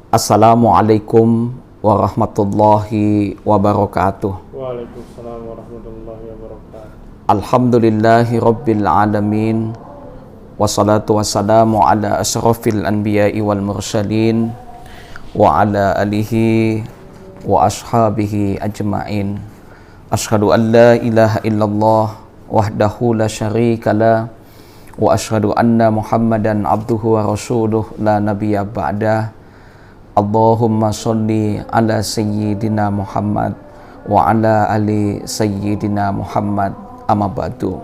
Assalamualaikum warahmatullahi wabarakatuh. Waalaikumsalam warahmatullahi wabarakatuh. Alhamdulillahi rabbil alamin. Wassalatu wassalamu ala asyrafil anbiya'i wal mursalin wa ala alihi wa ashabihi ajma'in. Ashhadu an la ilaha illallah wahdahu la syarika la wa ashhadu anna Muhammadan abduhu wa rasuluh la nabiyya ba'dah. Allahumma sholli ala sayyidina Muhammad wa ala ali sayyidina Muhammad, amma ba'du.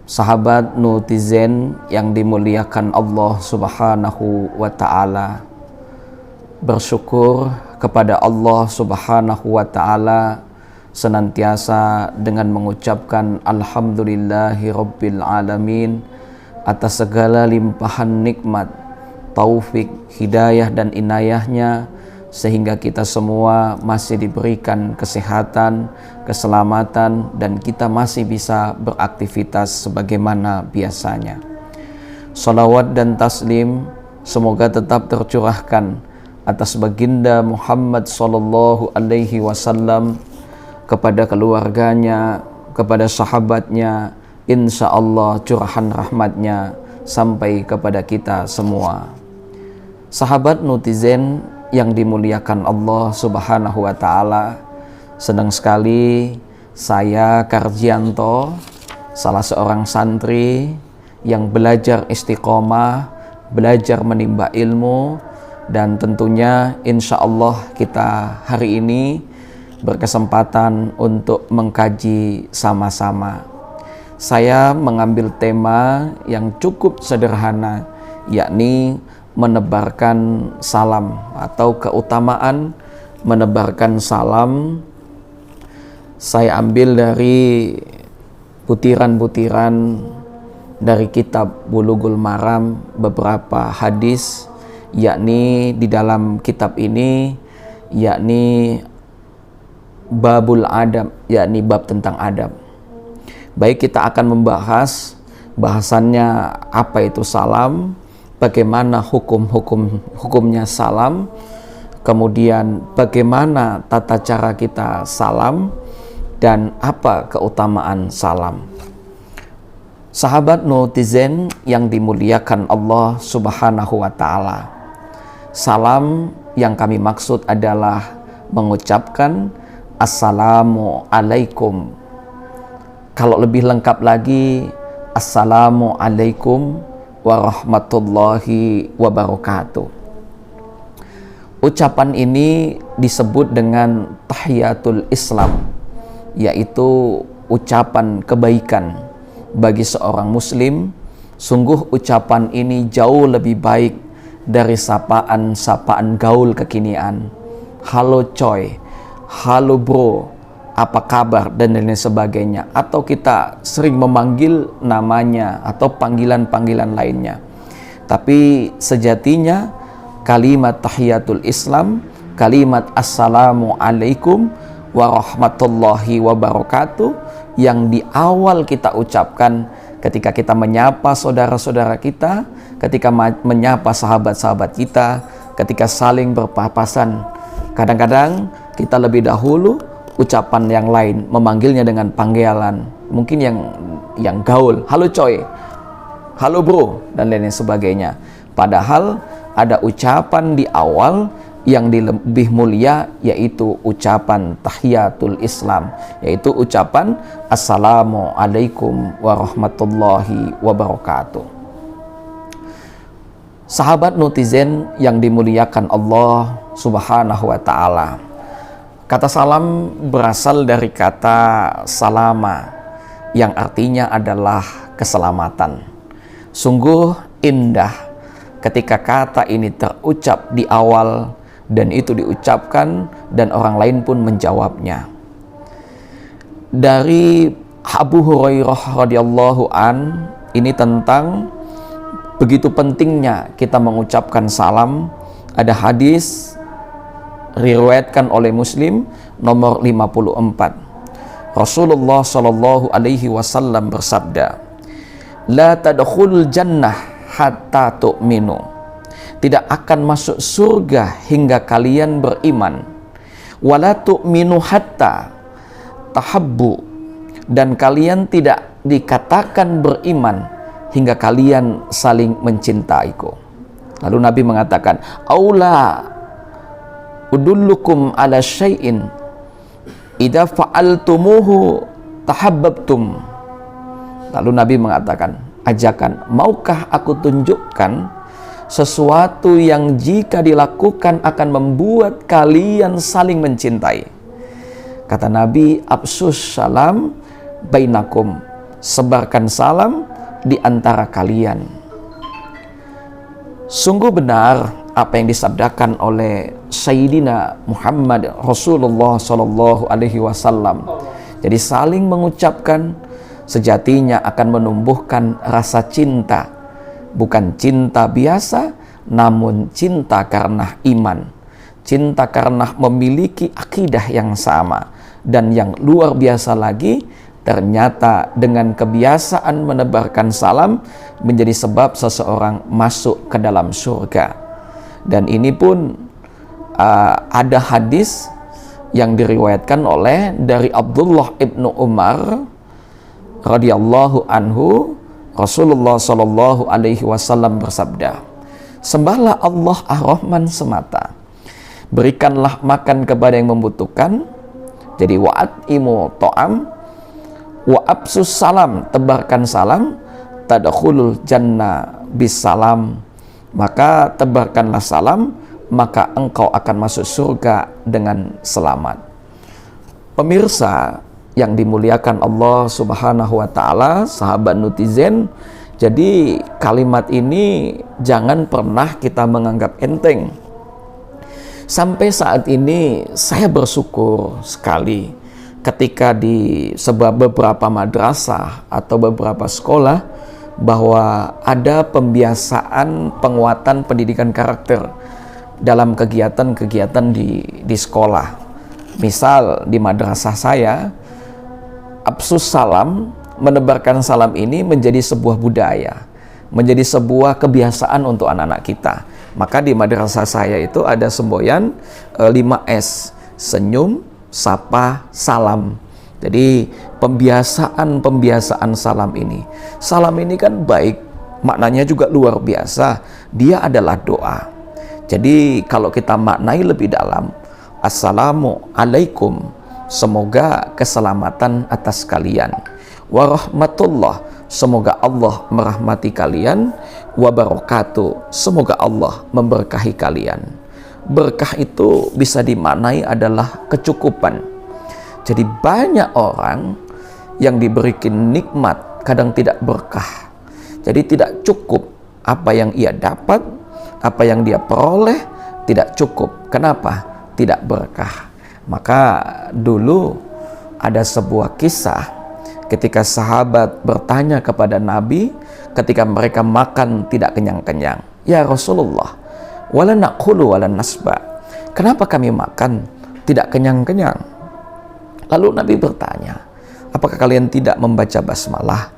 Sahabat netizen yang dimuliakan Allah Subhanahu wa ta'ala, bersyukur kepada Allah Subhanahu wa ta'ala senantiasa dengan mengucapkan alhamdulillahi rabbil alamin atas segala limpahan nikmat, taufik, hidayah dan inayahnya, sehingga kita semua masih diberikan kesehatan, keselamatan, dan kita masih bisa beraktivitas sebagaimana biasanya. Salawat dan taslim semoga tetap tercurahkan atas baginda Muhammad sallallahu alaihi wasallam, kepada keluarganya, kepada sahabatnya, insya Allah curahan rahmatnya sampai kepada kita semua. Sahabat netizen yang dimuliakan Allah Subhanahu wa ta'ala, senang sekali saya Karjianto, salah seorang santri yang belajar istiqomah, belajar menimba ilmu, dan tentunya insya Allah kita hari ini berkesempatan untuk mengkaji sama-sama. Saya mengambil tema yang cukup sederhana, yakni menebarkan salam atau keutamaan menebarkan salam. Saya ambil dari butiran-butiran dari kitab Bulughul Maram, beberapa hadis, yakni di dalam kitab ini, yakni babul adab, yakni bab tentang adab. Baik, kita akan membahas bahasannya apa itu salam, bagaimana hukumnya salam, kemudian bagaimana tata cara kita salam, dan apa keutamaan salam. Sahabat netizen yang dimuliakan Allah Subhanahu wa ta'ala, salam yang kami maksud adalah mengucapkan Assalamualaikum. Kalau lebih lengkap lagi, Assalamualaikum warahmatullahi wabarakatuh. Ucapan ini disebut dengan tahiyatul Islam, yaitu ucapan kebaikan bagi seorang muslim. Sungguh ucapan ini jauh lebih baik dari sapaan gaul kekinian. Halo coy, halo bro, apa kabar, dan lain sebagainya. Atau kita sering memanggil namanya atau panggilan-panggilan lainnya. Tapi sejatinya kalimat tahiyatul Islam, kalimat Assalamualaikum warahmatullahi wabarakatuh, yang di awal kita ucapkan ketika kita menyapa saudara-saudara kita, ketika menyapa sahabat-sahabat kita, ketika saling berpapasan. Kadang-kadang kita lebih dahulu ucapan yang lain, memanggilnya dengan panggilan mungkin yang gaul, halo coy, halo bro, dan lain sebagainya. Padahal ada ucapan di awal yang lebih mulia, yaitu ucapan tahiyatul Islam, yaitu ucapan Assalamualaikum warahmatullahi wabarakatuh. Sahabat netizen yang dimuliakan Allah Subhanahu wa ta'ala, kata salam berasal dari kata salama, yang artinya adalah keselamatan. Sungguh indah ketika kata ini terucap di awal, dan itu diucapkan dan orang lain pun menjawabnya. Dari Abu Hurairah radhiyallahu an, ini tentang begitu pentingnya kita mengucapkan salam. Ada hadis diriwayatkan oleh Muslim nomor 54. Rasulullah Shallallahu alaihi wasallam bersabda, "La tadkhulul jannah hatta tu'minu tidak akan masuk surga hingga kalian beriman. Wala tu'minu hatta tahabbu, dan kalian tidak dikatakan beriman hingga kalian saling mencintaiku. Lalu Nabi mengatakan, aula udullukum ala syai'in idza fa'altumuhu tahabbabtum. Lalu Nabi mengatakan, ajakan, maukah aku tunjukkan sesuatu yang jika dilakukan akan membuat kalian saling mencintai? Kata Nabi, absus salam bainakum, sebarkan salam di antara kalian. Sungguh benar apa yang disabdakan oleh Sayyidina Muhammad Rasulullah Sallallahu Alaihi Wasallam. Jadi saling mengucapkan sejatinya akan menumbuhkan rasa cinta, bukan cinta biasa, namun cinta karena iman, cinta karena memiliki akidah yang sama. Dan yang luar biasa lagi, ternyata dengan kebiasaan menebarkan salam menjadi sebab seseorang masuk ke dalam surga. Dan ini pun ada hadis yang diriwayatkan oleh dari Abdullah ibnu Umar radhiyallahu anhu, Rasulullah sallallahu alaihi wasallam bersabda, sembahlah Allah ar-Rahman semata, berikanlah makan kepada yang membutuhkan. Jadi wa'atimu ta'am wa absus salam, tebarkan salam, tadkhulul jannah bis salam, maka tebarkanlah salam, maka engkau akan masuk surga dengan selamat. Pemirsa yang dimuliakan Allah Subhanahu wa taala, sahabat netizen, jadi kalimat ini jangan pernah kita menganggap enteng. Sampai saat ini saya bersyukur sekali ketika di beberapa madrasah atau beberapa sekolah bahwa ada pembiasaan penguatan pendidikan karakter dalam kegiatan-kegiatan di sekolah. Misal di madrasah saya, absus salam, menebarkan salam ini menjadi sebuah budaya, menjadi sebuah kebiasaan untuk anak-anak kita. Maka di madrasah saya itu ada semboyan 5S, senyum, sapa, salam. Jadi pembiasaan salam ini. Salam ini kan baik, maknanya juga luar biasa. Dia adalah doa. Jadi kalau kita maknai lebih dalam, Assalamualaikum, semoga keselamatan atas kalian. Warahmatullah, semoga Allah merahmati kalian. Wabarakatuh, semoga Allah memberkahi kalian. Berkah itu bisa dimaknai adalah kecukupan. Jadi banyak orang yang diberikan nikmat kadang tidak berkah. Jadi tidak cukup apa yang ia dapat, apa yang dia peroleh tidak cukup. Kenapa? Tidak berkah. Maka dulu ada sebuah kisah ketika sahabat bertanya kepada Nabi ketika mereka makan tidak kenyang-kenyang. Ya Rasulullah, wala naqulu wala nasba. Kenapa kami makan tidak kenyang-kenyang? Lalu Nabi bertanya, apakah kalian tidak membaca basmalah?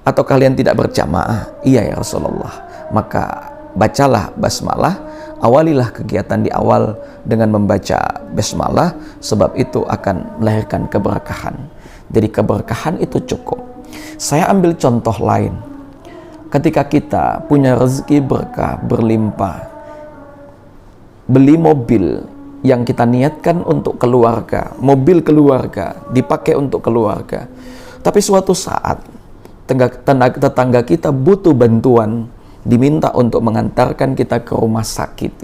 Atau kalian tidak berjamaah? Iya ya Rasulullah. Maka bacalah basmalah, awalilah kegiatan di awal dengan membaca basmalah, sebab itu akan melahirkan keberkahan. Jadi keberkahan itu cukup. Saya ambil contoh lain. Ketika kita punya rezeki berkah, berlimpah, beli mobil yang kita niatkan untuk keluarga, mobil keluarga, dipakai untuk keluarga. Tapi suatu saat tetangga kita butuh bantuan, diminta untuk mengantarkan kita ke rumah sakit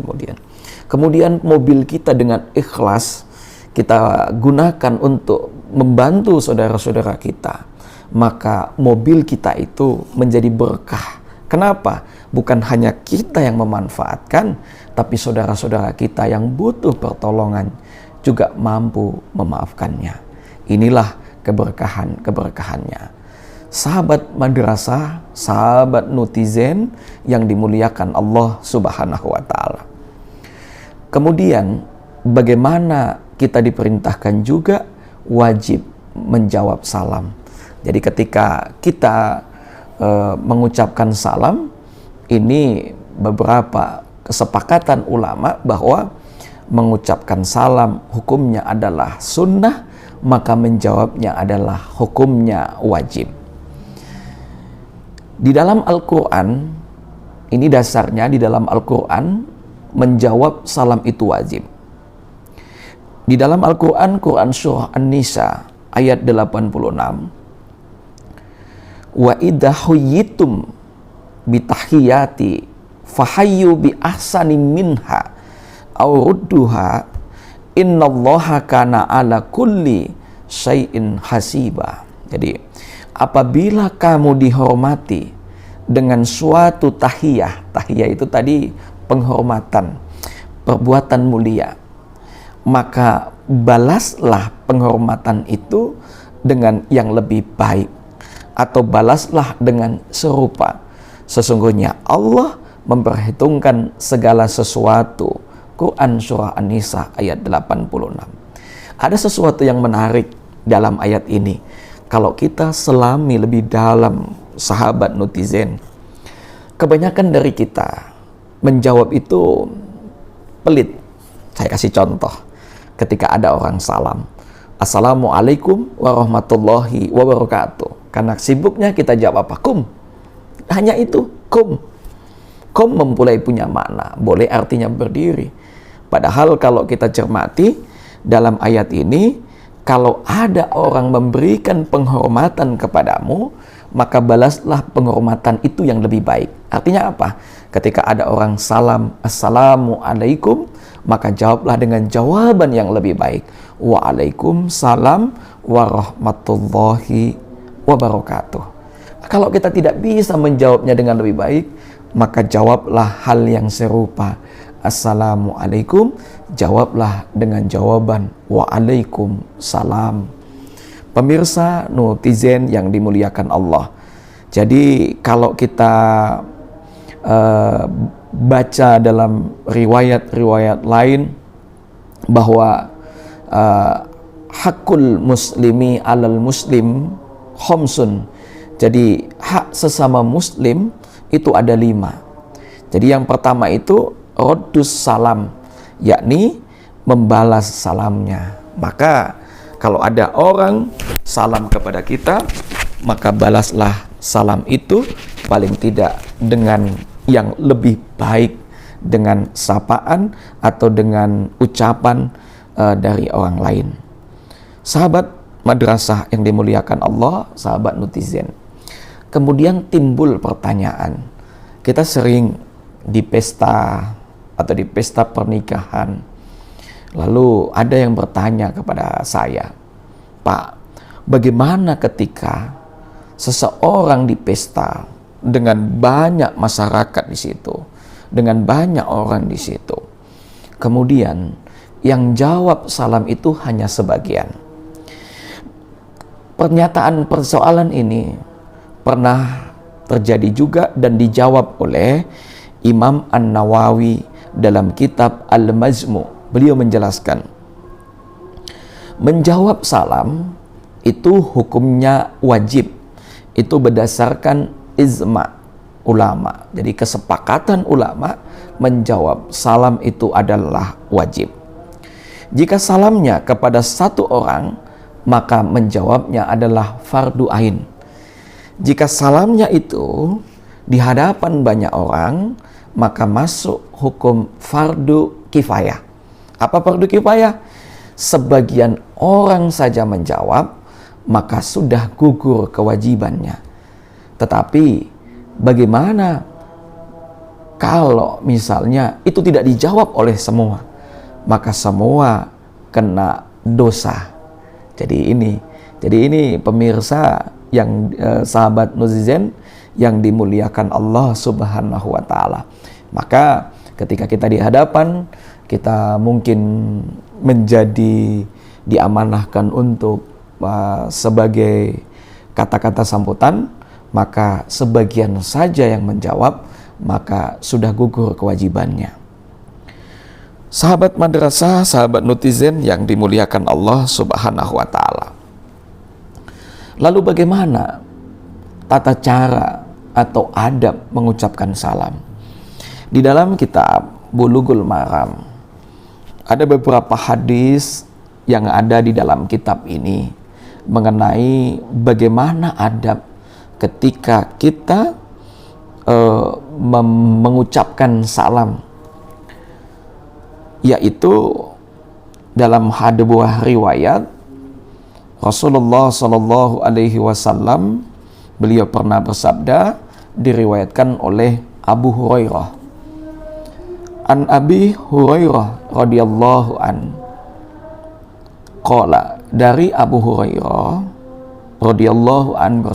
kemudian mobil kita dengan ikhlas kita gunakan untuk membantu saudara-saudara kita, maka mobil kita itu menjadi berkah. Kenapa? Bukan hanya kita yang memanfaatkan, tapi saudara-saudara kita yang butuh pertolongan juga mampu memaafkannya. Inilah keberkahannya. Sahabat madrasah, sahabat netizen yang dimuliakan Allah Subhanahu wa taala. Kemudian bagaimana kita diperintahkan juga wajib menjawab salam. Jadi ketika kita mengucapkan salam, ini beberapa kesepakatan ulama bahwa mengucapkan salam hukumnya adalah sunnah, maka menjawabnya adalah hukumnya wajib. Di dalam Al-Quran, ini dasarnya di dalam Al-Quran, menjawab salam itu wajib. Di dalam Al-Quran, Quran Surah An-Nisa ayat 86, wa idha huyyitum bitahiyati fahayyu bi ahsani minha aw rudduha innallaha kana ala kulli syai'in hasiba. Jadi apabila kamu dihormati dengan suatu tahiyah itu tadi penghormatan, perbuatan mulia, maka balaslah penghormatan itu dengan yang lebih baik, atau balaslah dengan serupa. Sesungguhnya Allah memperhitungkan segala sesuatu. Quran Surah An-Nisa ayat 86. Ada sesuatu yang menarik dalam ayat ini. Kalau kita selami lebih dalam, sahabat netizen, kebanyakan dari kita menjawab itu pelit. Saya kasih contoh. Ketika ada orang salam, Assalamualaikum warahmatullahi wabarakatuh. Karena sibuknya kita jawab apa? Kum. Hanya itu, kum. Kum memulai punya makna. Boleh artinya berdiri. Padahal kalau kita cermati dalam ayat ini, kalau ada orang memberikan penghormatan kepadamu, maka balaslah penghormatan itu yang lebih baik. Artinya apa? Ketika ada orang salam, Assalamualaikum, maka jawablah dengan jawaban yang lebih baik. Waalaikumsalam warahmatullahi wabarakatuh. Kalau kita tidak bisa menjawabnya dengan lebih baik, maka jawablah hal yang serupa. Assalamualaikum, jawablah dengan jawaban Waalaikumsalam. Pemirsa netizen yang dimuliakan Allah. Jadi kalau kita baca dalam riwayat-riwayat lain bahwa hakul muslimi alal muslim khomsun. Jadi hak sesama muslim itu ada 5. Jadi yang pertama itu Raddus salam, yakni membalas salamnya. Maka kalau ada orang salam kepada kita, maka balaslah salam itu paling tidak dengan yang lebih baik, dengan sapaan atau dengan ucapan dari orang lain. Sahabat madrasah yang dimuliakan Allah, sahabat netizen. Kemudian timbul pertanyaan. Kita sering di pesta atau di pesta pernikahan, lalu ada yang bertanya kepada saya, Pak, bagaimana ketika seseorang di pesta dengan banyak masyarakat di situ, dengan banyak orang di situ, kemudian yang jawab salam itu hanya sebagian. Pernyataan persoalan ini pernah terjadi juga dan dijawab oleh Imam An-Nawawi dalam kitab Al-Majmu'. Beliau menjelaskan, menjawab salam itu hukumnya wajib. Itu berdasarkan ijma' ulama. Jadi kesepakatan ulama, menjawab salam itu adalah wajib. Jika salamnya kepada satu orang, maka menjawabnya adalah fardu ain. Jika salamnya itu di hadapan banyak orang, maka masuk hukum fardu kifayah. Apa fardu kifayah? Sebagian orang saja menjawab, maka sudah gugur kewajibannya. Tetapi bagaimana kalau misalnya itu tidak dijawab oleh semua? Maka semua kena dosa. Jadi ini pemirsa yang sahabat netizen yang dimuliakan Allah Subhanahu wa taala. Maka ketika kita di hadapan, kita mungkin menjadi diamanahkan untuk sebagai kata-kata sambutan, maka sebagian saja yang menjawab, maka sudah gugur kewajibannya. Sahabat madrasah, sahabat netizen yang dimuliakan Allah Subhanahu wa taala. Lalu bagaimana tata cara atau adab mengucapkan salam? Di dalam kitab Bulughul Maram ada beberapa hadis yang ada di dalam kitab ini mengenai bagaimana adab ketika kita mengucapkan salam, yaitu dalam sebuah riwayat Rasulullah Shallallahu Alaihi Wasallam, beliau pernah bersabda, diriwayatkan oleh Abu Hurairah. An Abi Hurairah radhiyallahu an qala, dari Abu Hurairah radhiyallahu an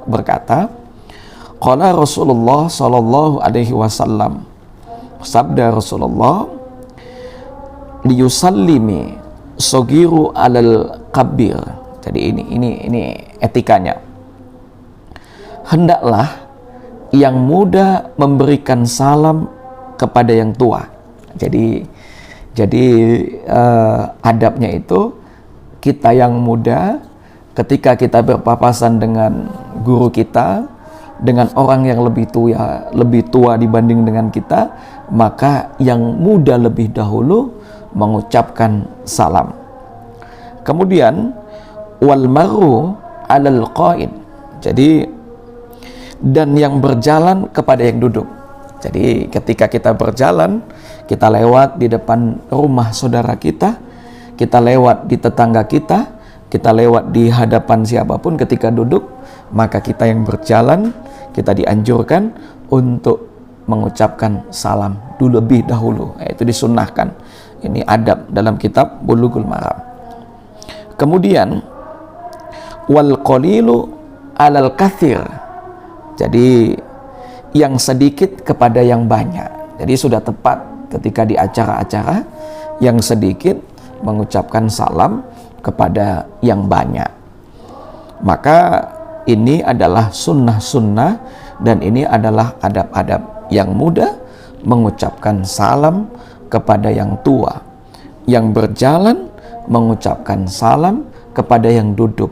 berkata, qala Rasulullah sallallahu alaihi wasallam, sabda Rasulullah, liyusallimi sogiru alal kabir. Jadi ini etikanya. Hendaklah yang muda memberikan salam kepada yang tua. Jadi adabnya itu, kita yang muda ketika kita berpapasan dengan guru kita, dengan orang yang lebih tua dibanding dengan kita, maka yang muda lebih dahulu mengucapkan salam. Kemudian wal maru alal qa'id. Jadi dan yang berjalan kepada yang duduk. Jadi ketika kita berjalan, kita lewat di depan rumah saudara kita lewat di tetangga kita lewat di hadapan siapapun, ketika duduk, maka kita yang berjalan, kita dianjurkan untuk mengucapkan salam dulu lebih dahulu. Itu disunnahkan. Ini adab dalam kitab Bulughul Maram. Kemudian wal qalilu alal kathir. Jadi yang sedikit kepada yang banyak. Jadi sudah tepat ketika di acara-acara yang sedikit mengucapkan salam kepada yang banyak. Maka ini adalah sunnah-sunnah, dan ini adalah adab-adab yang muda, mengucapkan salam kepada yang tua, yang berjalan mengucapkan salam kepada yang duduk,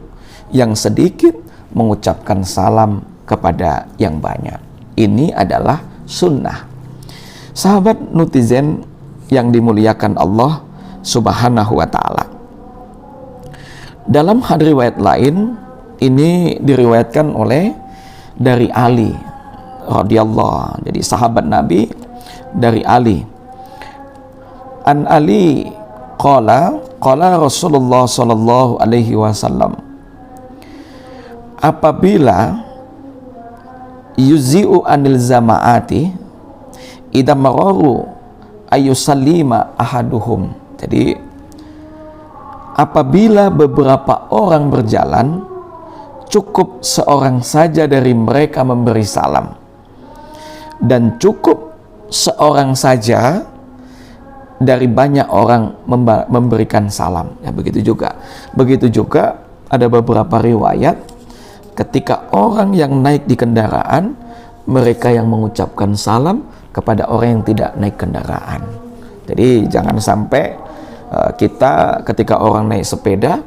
yang sedikit mengucapkan salam kepada yang banyak. Ini adalah sunnah. Sahabat netizen yang dimuliakan Allah Subhanahu wa ta'ala, dalam hadis riwayat lain, ini diriwayatkan oleh dari Ali radhiyallahu, jadi sahabat Nabi dari Ali. An Ali qala Rasulullah sallallahu alaihi wasallam, apabila yuzi'u anil zamaati idza mararu ayusallima ahaduhum. Jadi apabila beberapa orang berjalan, cukup seorang saja dari mereka memberi salam, dan cukup seorang saja dari banyak orang memberikan salam. Ya, begitu juga ada beberapa riwayat ketika orang yang naik di kendaraan, mereka yang mengucapkan salam kepada orang yang tidak naik kendaraan. Jadi jangan sampai kita ketika orang naik sepeda,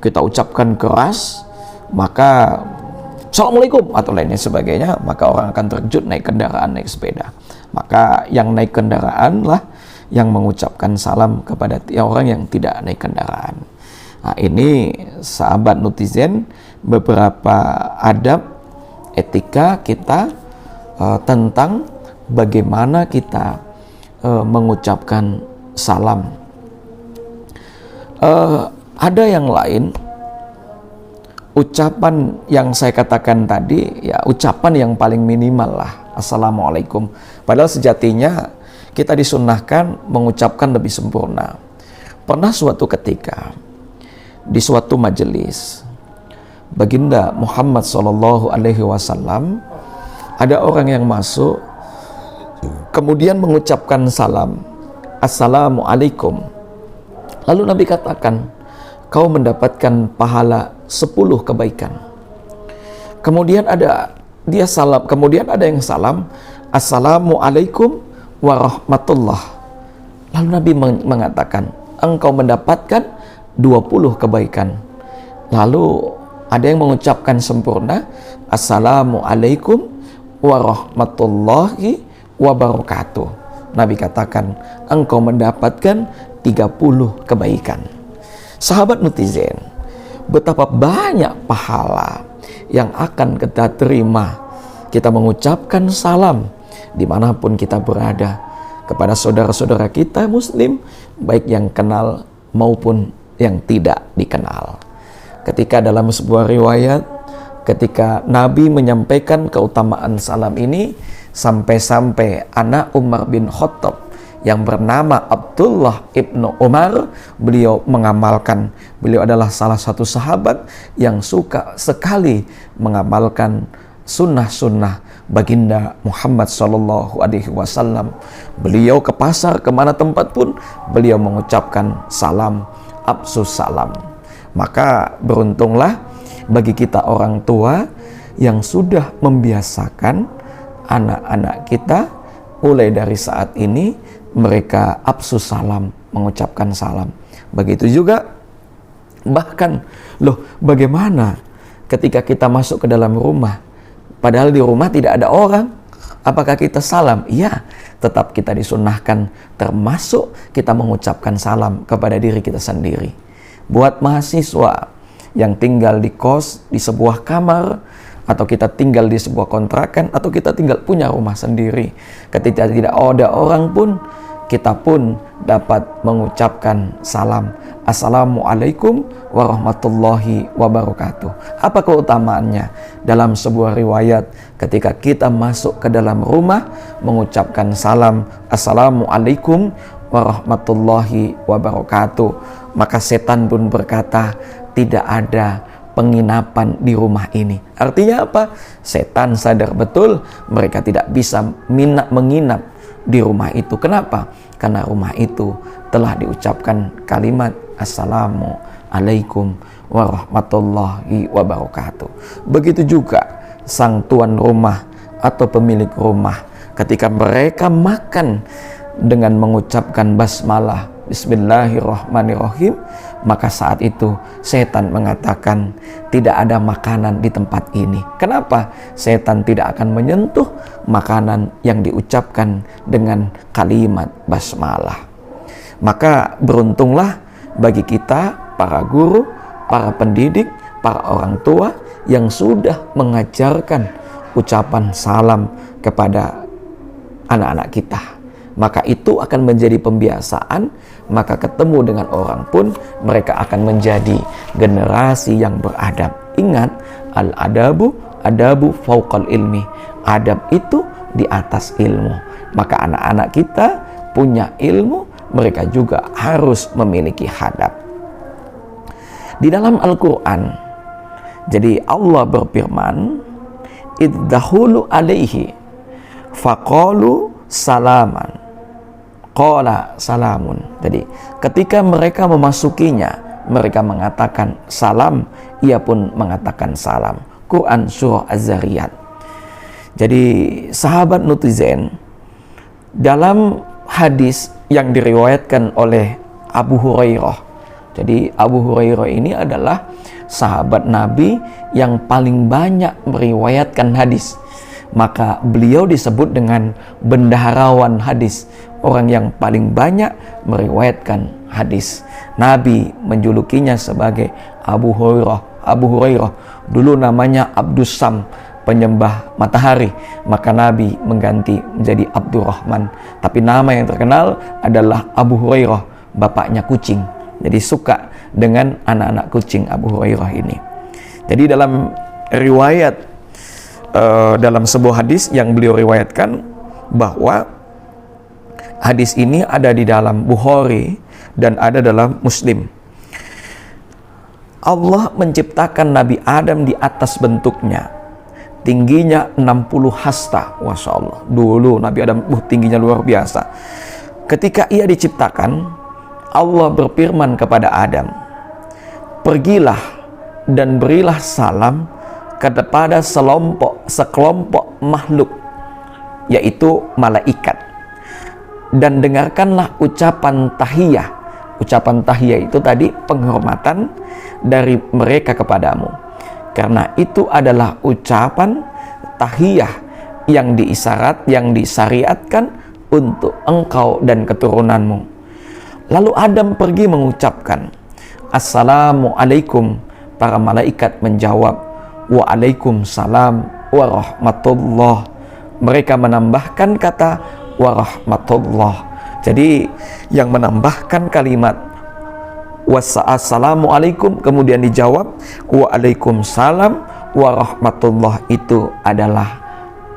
kita ucapkan keras, maka Assalamualaikum atau lainnya sebagainya, maka orang akan terkejut naik kendaraan, naik sepeda. Maka yang naik kendaraan lah yang mengucapkan salam kepada orang yang tidak naik kendaraan. Nah, ini sahabat netizen, beberapa adab etika kita tentang bagaimana kita mengucapkan salam. Ada yang lain, ucapan yang saya katakan tadi, ya ucapan yang paling minimal lah, Assalamualaikum. Padahal sejatinya kita disunnahkan mengucapkan lebih sempurna. Pernah suatu ketika di suatu majelis, Baginda Muhammad Sallallahu Alaihi Wasallam, ada orang yang masuk, kemudian mengucapkan salam, Assalamualaikum. Lalu Nabi katakan, kau mendapatkan pahala 10 kebaikan. Kemudian ada yang salam, Assalamualaikum warahmatullah. Lalu Nabi mengatakan, engkau mendapatkan 20 kebaikan. Lalu ada yang mengucapkan sempurna, Assalamualaikum warahmatullahi wabarakatuh. Nabi katakan, engkau mendapatkan 30 kebaikan. Sahabat netizen, betapa banyak pahala yang akan kita terima kita mengucapkan salam dimanapun kita berada kepada saudara-saudara kita muslim, baik yang kenal maupun yang tidak dikenal. Ketika dalam sebuah riwayat, ketika Nabi menyampaikan keutamaan salam ini, sampai-sampai anak Umar bin Khattab yang bernama Abdullah ibnu Umar, beliau mengamalkan. Beliau adalah salah satu sahabat yang suka sekali mengamalkan sunnah-sunnah baginda Muhammad SAW. Beliau ke pasar, kemana tempat pun beliau mengucapkan salam, absus salam. Maka beruntunglah bagi kita orang tua yang sudah membiasakan anak-anak kita mulai dari saat ini mereka absus salam, mengucapkan salam. Begitu juga bahkan bagaimana ketika kita masuk ke dalam rumah, padahal di rumah tidak ada orang, apakah kita salam? Iya, tetap kita disunnahkan, termasuk kita mengucapkan salam kepada diri kita sendiri. Buat mahasiswa yang tinggal di kos, di sebuah kamar, atau kita tinggal di sebuah kontrakan, atau kita tinggal punya rumah sendiri, ketika tidak ada orang pun, kita pun dapat mengucapkan salam, Assalamualaikum warahmatullahi wabarakatuh. Apa keutamaannya? Dalam sebuah riwayat, ketika kita masuk ke dalam rumah mengucapkan salam, Assalamualaikum warahmatullahi wabarakatuh, maka setan pun berkata, tidak ada penginapan di rumah ini. Artinya apa? Setan sadar betul mereka tidak bisa menginap di rumah itu. Kenapa? Karena rumah itu telah diucapkan kalimat Assalamualaikum warahmatullahi wabarakatuh. Begitu juga sang tuan rumah atau pemilik rumah, ketika mereka makan dengan mengucapkan basmalah, Bismillahirrahmanirrahim, maka saat itu setan mengatakan tidak ada makanan di tempat ini. Kenapa? Setan tidak akan menyentuh makanan yang diucapkan dengan kalimat basmalah. Maka beruntunglah bagi kita, para guru, para pendidik, para orang tua yang sudah mengajarkan ucapan salam kepada anak-anak kita. Maka itu akan menjadi pembiasaan, maka ketemu dengan orang pun mereka akan menjadi generasi yang beradab. Ingat, al-adabu fauqal ilmi. Adab itu di atas ilmu. Maka anak-anak kita punya ilmu, mereka juga harus memiliki hadab. Di dalam Al-Quran, jadi Allah berfirman, iddahulu alaihi faqalu salaman qala salamun. Jadi ketika mereka memasukinya, mereka mengatakan salam, ia pun mengatakan salam. Quran surah Az-Zariyat. Jadi sahabat netizen, dalam hadis yang diriwayatkan oleh Abu Hurairah. Jadi Abu Hurairah ini adalah sahabat Nabi yang paling banyak meriwayatkan hadis. Maka beliau disebut dengan bendaharawan hadis, orang yang paling banyak meriwayatkan hadis. Nabi menjulukinya sebagai Abu Hurairah. Abu Hurairah dulu namanya Abdus Sam, penyembah matahari, maka Nabi mengganti menjadi Abdurrahman. Tapi nama yang terkenal adalah Abu Hurairah, bapaknya kucing. Jadi suka dengan anak-anak kucing Abu Hurairah ini. Jadi dalam riwayat, dalam sebuah hadis yang beliau riwayatkan, bahwa hadis ini ada di dalam Bukhari dan ada dalam Muslim. Allah menciptakan Nabi Adam di atas bentuknya, tingginya 60 hasta. Masya Allah, dulu Nabi Adam tingginya luar biasa. Ketika ia diciptakan, Allah berfirman kepada Adam, pergilah dan berilah salam kepada sekelompok makhluk, yaitu malaikat, dan dengarkanlah ucapan tahiyah. Ucapan tahiyah itu tadi penghormatan dari mereka kepadamu, karena itu adalah ucapan tahiyah yang disyariatkan untuk engkau dan keturunanmu. Lalu Adam pergi mengucapkan, Assalamualaikum. Para malaikat menjawab, Waalaikumsalam warahmatullah. Mereka menambahkan kata warahmatullah. Jadi yang menambahkan kalimat Assalamualaikum kemudian dijawab Waalaikumsalam warahmatullah itu adalah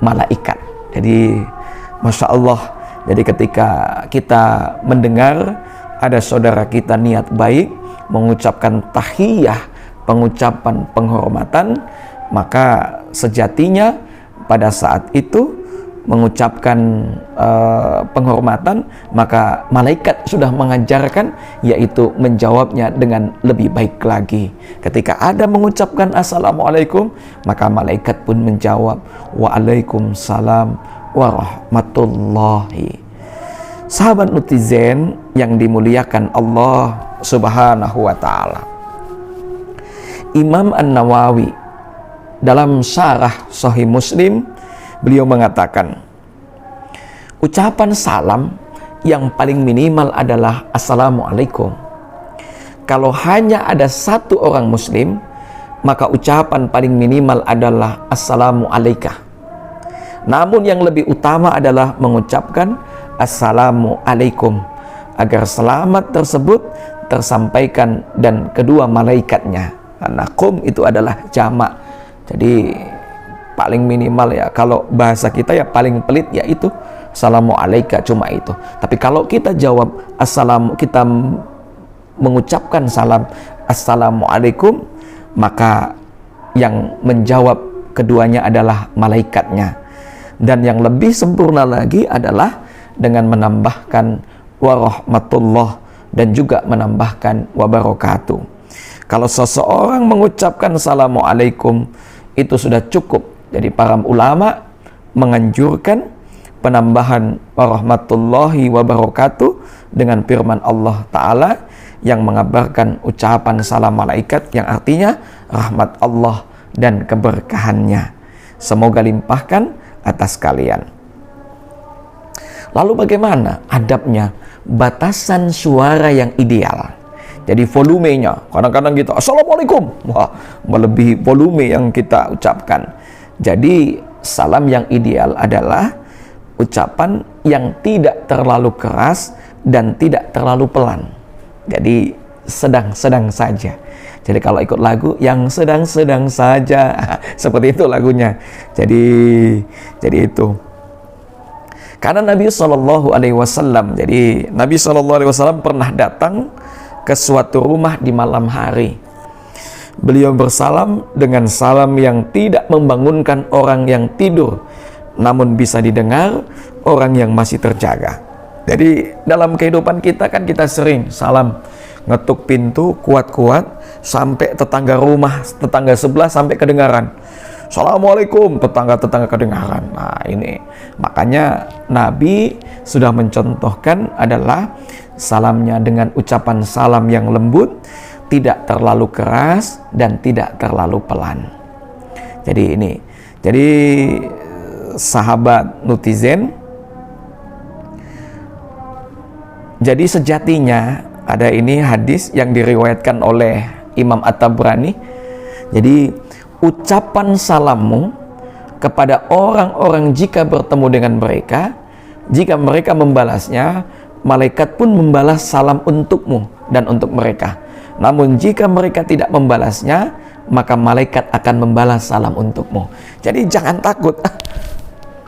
malaikat. Jadi Masya Allah, jadi ketika kita mendengar ada saudara kita niat baik mengucapkan tahiyah, pengucapan penghormatan, maka sejatinya pada saat itu mengucapkan penghormatan, maka malaikat sudah mengajarkan, yaitu menjawabnya dengan lebih baik lagi. Ketika ada mengucapkan Assalamualaikum, maka malaikat pun menjawab Waalaikumsalam warahmatullahi. Sahabat netizen yang dimuliakan Allah Subhanahu wa ta'ala, Imam An-Nawawi dalam syarah Sahih Muslim, beliau mengatakan, ucapan salam yang paling minimal adalah Assalamualaikum. Kalau hanya ada satu orang muslim, maka ucapan paling minimal adalah Assalamualaikum. Namun yang lebih utama adalah mengucapkan Assalamualaikum, agar selamat tersebut tersampaikan dan kedua malaikatnya. Karena kum itu adalah jamak. Jadi paling minimal ya, kalau bahasa kita ya paling pelit yaitu Assalamualaikum, cuma itu. Tapi kalau kita jawab kita mengucapkan salam Assalamualaikum, maka yang menjawab keduanya adalah malaikatnya. Dan yang lebih sempurna lagi adalah dengan menambahkan warahmatullah dan juga menambahkan wabarakatuh. Kalau seseorang mengucapkan Assalamualaikum, itu sudah cukup. Jadi para ulama menganjurkan penambahan warahmatullahi wabarakatuh dengan firman Allah Ta'ala yang mengabarkan ucapan salam malaikat, yang artinya rahmat Allah dan keberkahannya semoga limpahkan atas kalian. Lalu bagaimana adabnya? Batasan suara yang ideal. Jadi volumenya, kadang-kadang kita Assalamualaikum, wah, melebihi volume yang kita ucapkan. Jadi salam yang ideal adalah ucapan yang tidak terlalu keras dan tidak terlalu pelan. Jadi sedang-sedang saja. Jadi kalau ikut lagu yang sedang-sedang saja, seperti itu lagunya. Jadi itu. Karena Nabi SAW, jadi Nabi SAW pernah datang ke suatu rumah di malam hari. Beliau bersalam dengan salam yang tidak membangunkan orang yang tidur, namun bisa didengar orang yang masih terjaga. Jadi dalam kehidupan kita kan kita sering salam, ngetuk pintu kuat-kuat sampai tetangga rumah, tetangga sebelah sampai kedengaran. Assalamualaikum, tetangga-tetangga kedengaran. Nah ini makanya Nabi sudah mencontohkan adalah salamnya dengan ucapan salam yang lembut, tidak terlalu keras dan tidak terlalu pelan. Jadi sahabat netizen, jadi sejatinya ada ini hadis yang diriwayatkan oleh Imam At-Tabrani. Jadi ucapan salammu kepada orang-orang jika bertemu dengan mereka, jika mereka membalasnya, malaikat pun membalas salam untukmu dan untuk mereka. Namun jika mereka tidak membalasnya, maka malaikat akan membalas salam untukmu. Jadi jangan takut.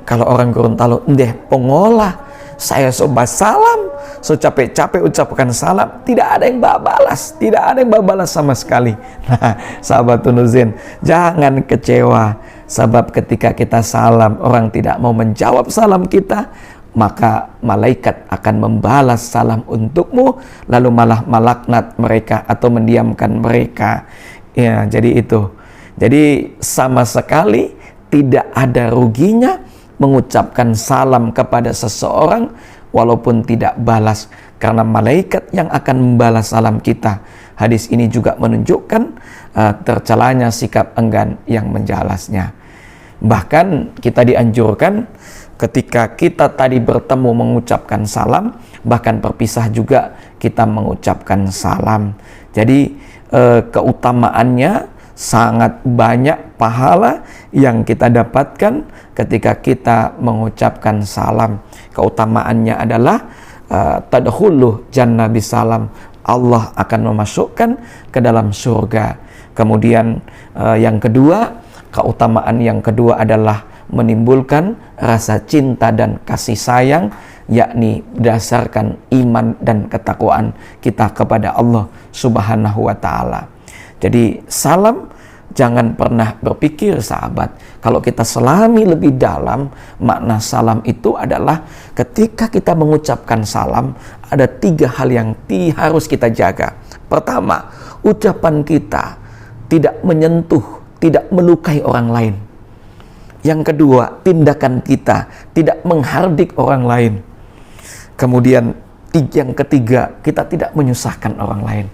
Kalau orang Gorontalo, ndeh pengolah, saya sobat salam, so capek-capek ucapkan salam, tidak ada yang balas, tidak ada yang balas sama sekali. Nah, sahabat Tunuzin, jangan kecewa, sebab ketika kita salam orang tidak mau menjawab salam kita, maka malaikat akan membalas salam untukmu, lalu malah melaknat mereka atau mendiamkan mereka. Ya, jadi itu. Jadi sama sekali tidak ada ruginya mengucapkan salam kepada seseorang walaupun tidak balas, karena malaikat yang akan membalas salam kita. Hadis ini juga menunjukkan tercelanya sikap enggan yang menjalasnya. Bahkan kita dianjurkan ketika kita tadi bertemu mengucapkan salam, bahkan berpisah juga kita mengucapkan salam. Jadi keutamaannya sangat banyak pahala yang kita dapatkan ketika kita mengucapkan salam. Keutamaannya adalah tadkhulu jannah bisalam, Allah akan memasukkan ke dalam surga. Kemudian yang kedua, keutamaan yang kedua adalah menimbulkan rasa cinta dan kasih sayang, yakni berdasarkan iman dan ketakwaan kita kepada Allah Subhanahu wa ta'ala. Jadi salam, jangan pernah berpikir sahabat, kalau kita selami lebih dalam, makna salam itu adalah ketika kita mengucapkan salam, ada 3 hal yang harus kita jaga. Pertama, ucapan kita tidak menyentuh, tidak melukai orang lain. Yang kedua, tindakan kita tidak menghardik orang lain. Kemudian yang ketiga, kita tidak menyusahkan orang lain.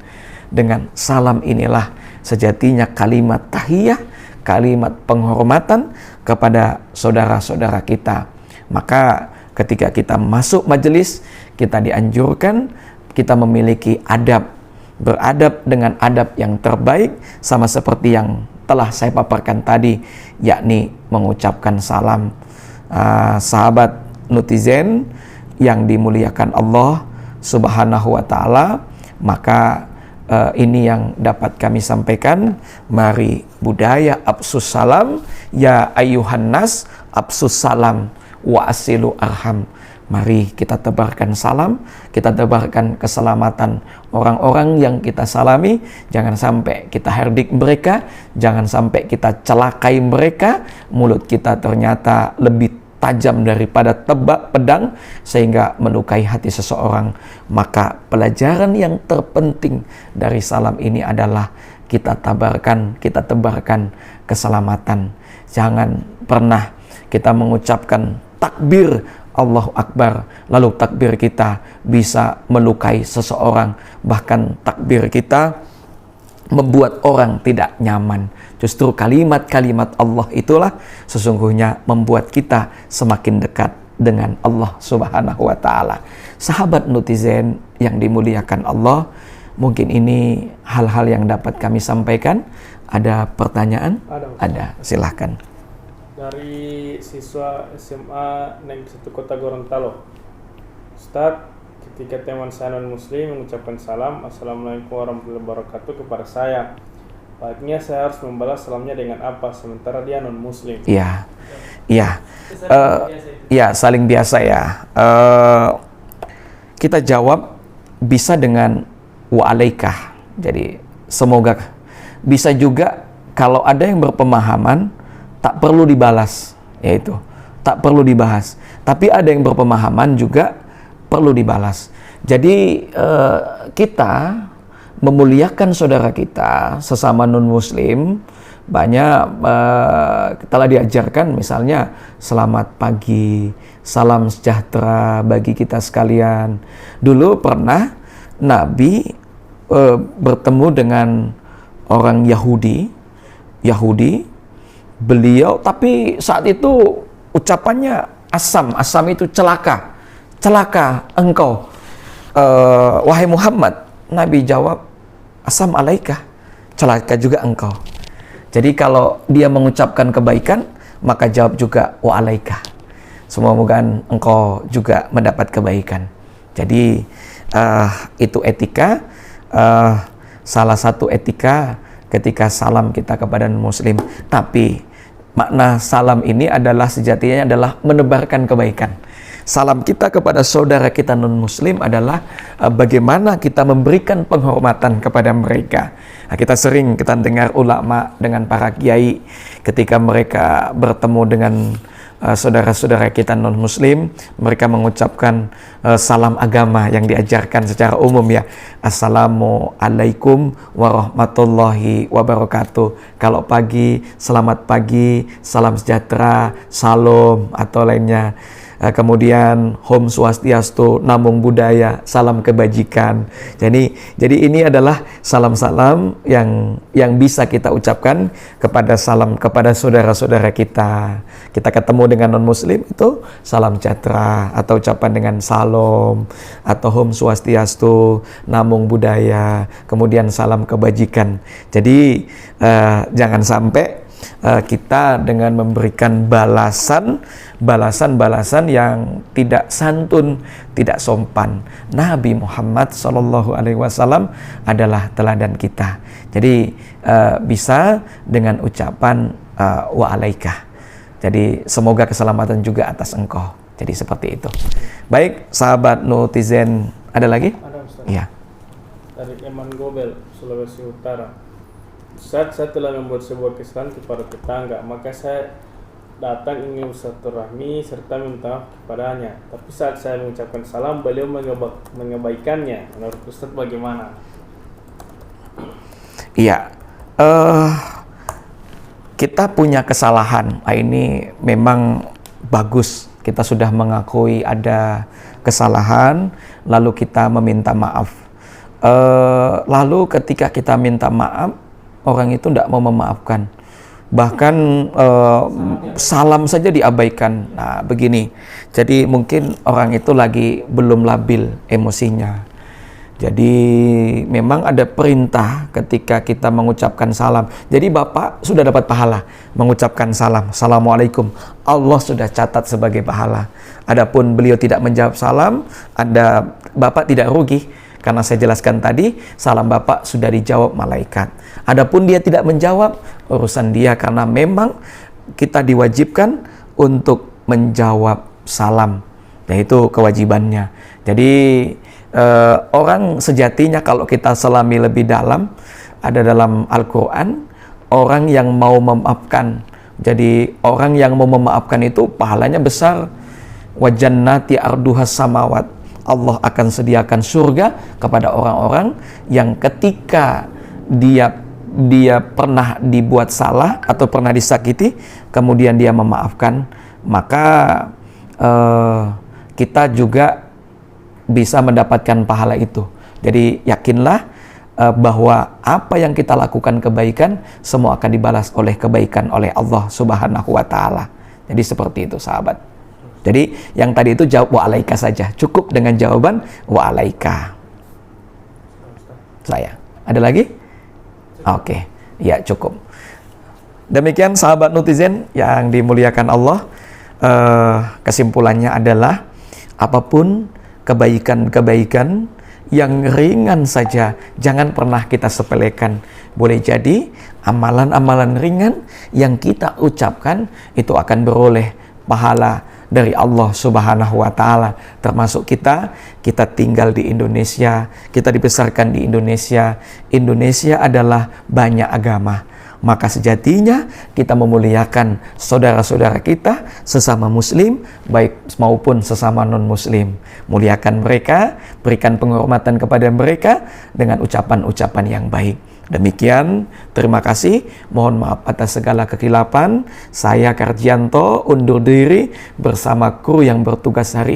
Dengan salam inilah sejatinya kalimat tahiyah, kalimat penghormatan kepada saudara-saudara kita. Maka ketika kita masuk majelis, kita dianjurkan kita memiliki adab, beradab dengan adab yang terbaik, sama seperti yang telah saya paparkan tadi, yakni mengucapkan salam. Sahabat netizen yang dimuliakan Allah Subhanahu wa ta'ala, maka ini yang dapat kami sampaikan. Mari budaya absus salam, ya ayuhan nas absus salam wa asilu arham. Mari kita tebarkan salam, kita tebarkan keselamatan orang-orang yang kita salami. Jangan sampai kita herdik mereka, jangan sampai kita celakai mereka. Mulut kita ternyata lebih tajam daripada pedang sehingga melukai hati seseorang. Maka pelajaran yang terpenting dari salam ini adalah kita tebarkan keselamatan. Jangan pernah kita mengucapkan takbir Allahu Akbar, lalu takbir kita bisa melukai seseorang, bahkan takbir kita membuat orang tidak nyaman. Justru kalimat-kalimat Allah itulah sesungguhnya membuat kita semakin dekat dengan Allah Subhanahu wa ta'ala. Sahabat netizen yang dimuliakan Allah, mungkin ini hal-hal yang dapat kami sampaikan. Ada pertanyaan? Ada, silahkan. Dari siswa SMA Negeri 1 Kota Gorontalo. Ustadz, ketika teman saya non-muslim mengucapkan salam, Assalamualaikum warahmatullahi wabarakatuh kepada saya, baiknya saya harus membalas salamnya dengan apa, sementara dia non-muslim? Iya, saling biasa ya. Kita jawab bisa dengan wa'alaikah. Jadi semoga. Bisa juga kalau ada yang berpemahaman tak perlu dibalas, yaitu tak perlu dibahas. Tapi ada yang berpemahaman juga perlu dibalas. Jadi kita memuliakan saudara kita sesama non-muslim, banyak telah diajarkan, misalnya selamat pagi, salam sejahtera bagi kita sekalian. Dulu pernah Nabi bertemu dengan orang Yahudi, beliau, tapi saat itu ucapannya asam itu celaka engkau, wahai Muhammad. Nabi jawab, asam alaika, celaka juga engkau. Jadi kalau dia mengucapkan kebaikan, maka jawab juga wa alaika, semoga engkau juga mendapat kebaikan. Jadi itu etika, salah satu etika ketika salam kita kepada muslim. Tapi makna salam ini adalah sejatinya adalah menebarkan kebaikan. Salam kita kepada saudara kita non-muslim adalah bagaimana kita memberikan penghormatan kepada mereka. Nah, kita dengar ulama dengan para kiai ketika mereka bertemu dengan saudara-saudara kita non-muslim, mereka mengucapkan salam agama yang diajarkan secara umum ya. Assalamualaikum warahmatullahi wabarakatuh. Kalau pagi, selamat pagi, salam sejahtera, salam atau lainnya. kemudian Om Swastiastu, Namo Buddhaya, salam kebajikan. Jadi ini adalah salam-salam yang bisa kita ucapkan kepada saudara-saudara kita. Kita ketemu dengan non-muslim itu salam sejahtera, atau ucapan dengan salam, atau Om Swastiastu, Namo Buddhaya, kemudian salam kebajikan. Jadi jangan sampai kita dengan memberikan balasan yang tidak santun, tidak sopan. Nabi Muhammad SAW adalah teladan kita. Jadi bisa dengan ucapan wa alaika. Jadi semoga keselamatan juga atas engkau. Jadi seperti itu. Baik, sahabat netizen, ada lagi? Ada, Ustaz. Iya. Dari Eman Gobel, Sulawesi Utara. Saat saya telah membuat sebuah kesalahan kepada tetangga, maka saya datang ingin bersilaturahmi serta minta maaf kepadanya. Tapi saat saya mengucapkan salam, beliau mengabaikannya. Menurut Ustaz bagaimana? Iya, kita punya kesalahan. Ini memang bagus. Kita sudah mengakui ada kesalahan, lalu kita meminta maaf. Lalu ketika kita minta maaf, orang itu tidak mau memaafkan, bahkan salam saja diabaikan. Nah, begini, jadi mungkin orang itu lagi belum labil emosinya. Jadi memang ada perintah ketika kita mengucapkan salam. Jadi Bapak sudah dapat pahala mengucapkan salam, Assalamualaikum, Allah sudah catat sebagai pahala. Adapun beliau tidak menjawab salam, Bapak tidak rugi. Karena saya jelaskan tadi, salam Bapak sudah dijawab malaikat. Adapun dia tidak menjawab, urusan dia, karena memang kita diwajibkan untuk menjawab salam. Yaitu kewajibannya. Jadi orang sejatinya kalau kita selami lebih dalam, ada dalam Al-Quran, orang yang mau memaafkan. Jadi orang yang mau memaafkan itu pahalanya besar. Wajannati arduhas samawat. Allah akan sediakan surga kepada orang-orang yang ketika dia pernah dibuat salah atau pernah disakiti, kemudian dia memaafkan, maka kita juga bisa mendapatkan pahala itu. Jadi yakinlah bahwa apa yang kita lakukan kebaikan, semua akan dibalas oleh kebaikan oleh Allah Subhanahu wa Ta'ala. Jadi seperti itu, sahabat. Jadi yang tadi itu jawab wa alaika saja. Cukup dengan jawaban wa alaika. Saya. Ada lagi? Oke. Ya, cukup. Demikian sahabat netizen yang dimuliakan Allah. Kesimpulannya adalah apapun kebaikan-kebaikan yang ringan saja jangan pernah kita sepelekan. Boleh jadi amalan-amalan ringan yang kita ucapkan itu akan beroleh pahala dari Allah Subhanahu wa Ta'ala. Termasuk kita tinggal di Indonesia, kita dibesarkan di Indonesia. Indonesia adalah banyak agama, maka sejatinya kita memuliakan saudara-saudara kita sesama muslim, baik maupun sesama non-muslim. Muliakan mereka, berikan penghormatan kepada mereka dengan ucapan-ucapan yang baik. Demikian, terima kasih. Mohon maaf atas segala kekilapan. Saya Karjianto undur diri bersama kru yang bertugas hari